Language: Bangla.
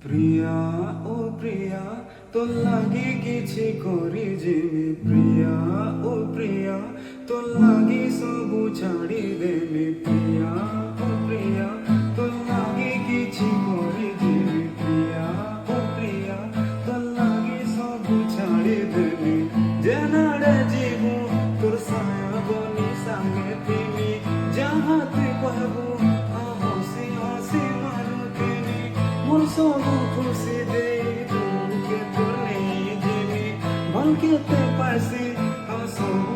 প্রিয়া ও প্রিয়া তোর লাগি কিছু করি যিমি প্রিয়া ও প্রিয়া তোর লাগি সবু ছাড়ি দেমি প্রিয়া ও প্রিয়া তোর লাগি কিছু করি যিমি প্রিয়া ও প্রিয়া তোর লাগি সবু ছাড়ি দেমি জেনাড়ে জীবু তোর সায়া বনি সাঙ্গে তিনি যাহা তুই কহবু হসি হসি মারুতিনি মোর সবু খুশি দেই তোকে তোর নেই যিনি ভলকে তে পাইছি সবু